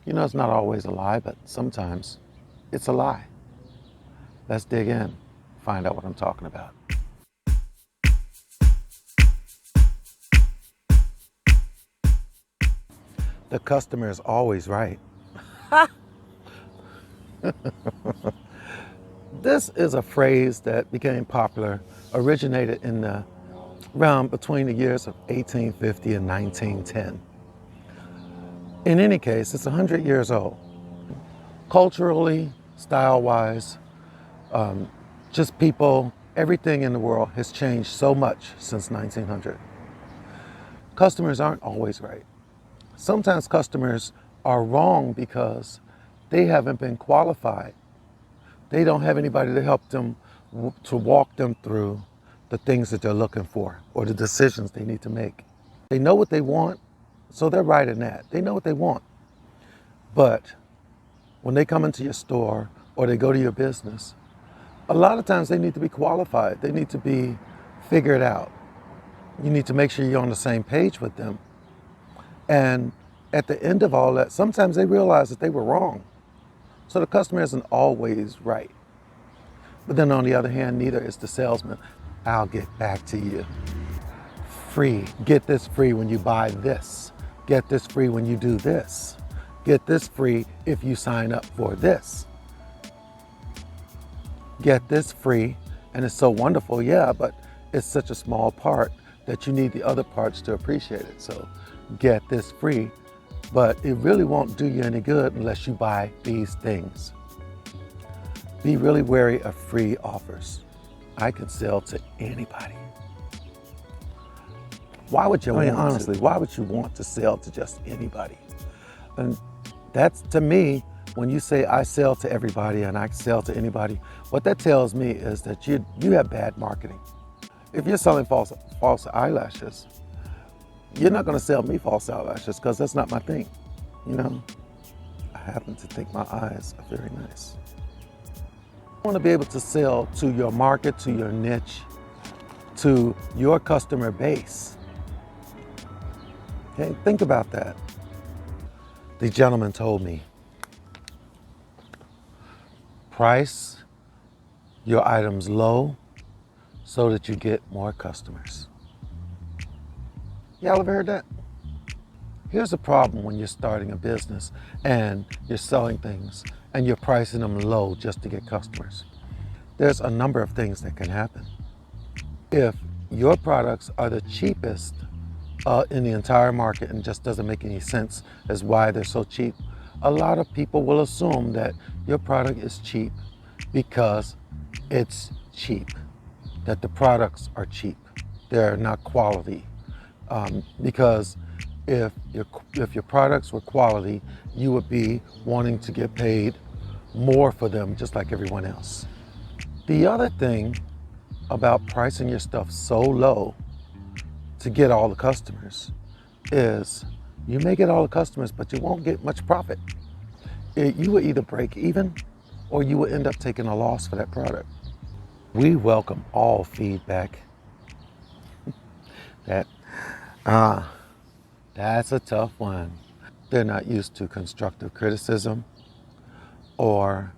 You know, it's not always a lie, but sometimes it's a lie. Let's dig in, find out what I'm talking about. The customer is always right. This is a phrase that became popular, originated in the realm between the years of 1850 and 1910. In any case, it's 100 years old. Culturally, style-wise, just people, everything in the world has changed so much since 1900. Customers aren't always right. Sometimes customers are wrong because they haven't been qualified. They don't have anybody to help them, to walk them through the things that they're looking for or the decisions they need to make. They know what they want, so they're right in that. They know what they want. But when they come into your store or they go to your business, a lot of times they need to be qualified. They need to be figured out. You need to make sure you're on the same page with them. And at the end of all that, sometimes they realize that they were wrong. So the customer isn't always right. But then on the other hand, neither is the salesman. I'll get back to you. Free. Get this free when you buy this. Get this free when you do this. Get this free if you sign up for this. Get this free, and it's so wonderful, yeah, but it's such a small part that you need the other parts to appreciate it. So get this free, but it really won't do you any good unless you buy these things. Be really wary of free offers. I can sell to anybody. Why would you honestly, why would you want to sell to just anybody? And that's, to me, when you say I sell to everybody and I sell to anybody, what that tells me is that you have bad marketing. If you're selling false eyelashes, you're not going to sell me false eyelashes because that's not my thing. You know, I happen to think my eyes are very nice. You want to be able to sell to your market, to your niche, to your customer base. Okay, think about that. The gentleman told me, price your items low so that you get more customers. Y'all ever heard that? Here's the problem when you're starting a business and you're selling things and you're pricing them low just to get customers. There's a number of things that can happen. If your products are the cheapest in the entire market and just doesn't make any sense as why they're so cheap, a lot of people will assume that your product is cheap because it's cheap, that the products are cheap. They're not quality. Because if your products were quality, you would be wanting to get paid more for them just like everyone else. The other thing about pricing your stuff so low to get all the customers is you may get all the customers, but you won't get much profit. You will either break even or you will end up taking a loss for that product. We welcome all feedback. That's a tough one. They're not used to constructive criticism, or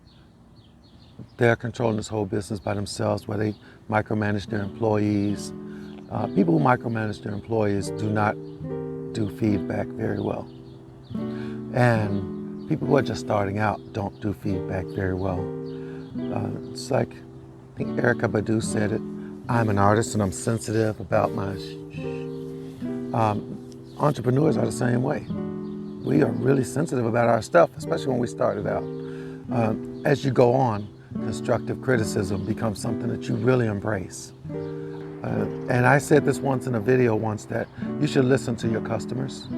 they're controlling this whole business by themselves where they micromanage their employees. People who micromanage their employees do not do feedback very well. And people who are just starting out don't do feedback very well. It's like, I think Erykah Badu said it, I'm an artist and I'm sensitive about my entrepreneurs are the same way. We are really sensitive about our stuff, especially when we started out. As you go on, constructive criticism becomes something that you really embrace. And I said this once in a video once, that you should listen to your customers.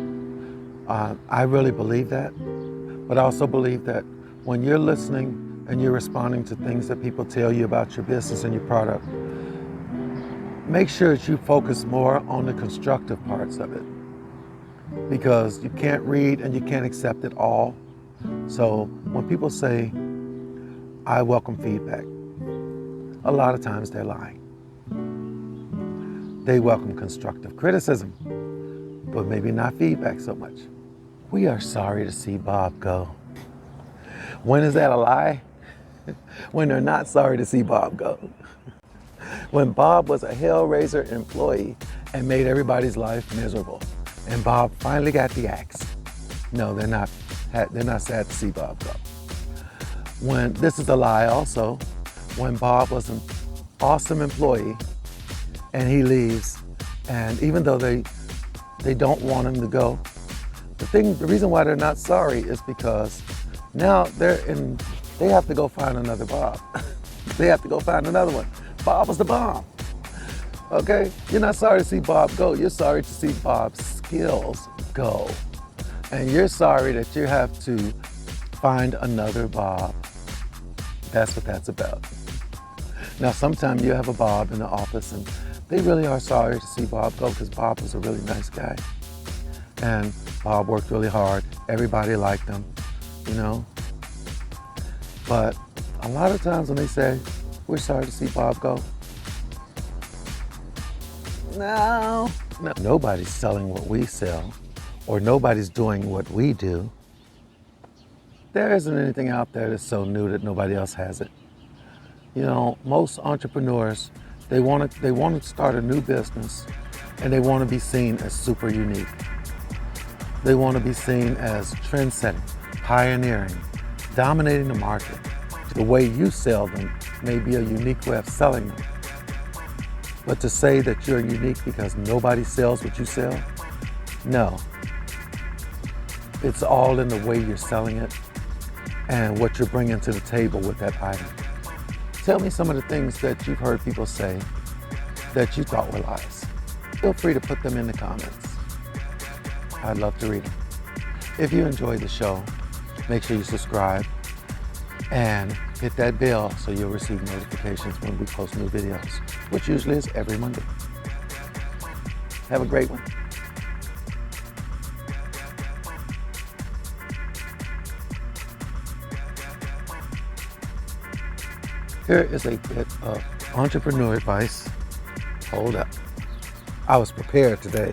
I really believe that, but I also believe that when you're listening and you're responding to things that people tell you about your business and your product, make sure that you focus more on the constructive parts of it, because you can't read and you can't accept it all. So when people say, I welcome feedback, a lot of times they're lying. They welcome constructive criticism, but maybe not feedback so much. We are sorry to see Bob go. When is that a lie? When they're not sorry to see Bob go. When Bob was a Hellraiser employee and made everybody's life miserable, and Bob finally got the axe. No, they're not sad to see Bob go. When this is a lie also, when Bob was an awesome employee and he leaves, and even though they don't want him to go, the reason why they're not sorry is because now they have to go find another Bob. They have to go find another one. Bob was the bomb. Okay? You're not sorry to see Bob go. You're sorry to see Bob's skills go. And you're sorry that you have to find another Bob. That's what that's about. Now, sometimes you have a Bob in the office and they really are sorry to see Bob go because Bob was a really nice guy. And Bob worked really hard. Everybody liked him, you know. But a lot of times when they say, we're sorry to see Bob go, no, nobody's selling what we sell or nobody's doing what we do. There isn't anything out there that's so new that nobody else has it. You know, most entrepreneurs, they want to start a new business and they want to be seen as super unique. They want to be seen as trend-setting, pioneering, dominating the market. The way you sell them may be a unique way of selling them. But to say that you're unique because nobody sells what you sell, no. It's all in the way you're selling it and what you're bringing to the table with that item. Tell me some of the things that you've heard people say that you thought were lies. Feel free to put them in the comments. I'd love to read them. If you enjoyed the show, make sure you subscribe and hit that bell so you'll receive notifications when we post new videos, which usually is every Monday. Have a great one. Here is a bit of entrepreneur advice. Hold up. I was prepared today.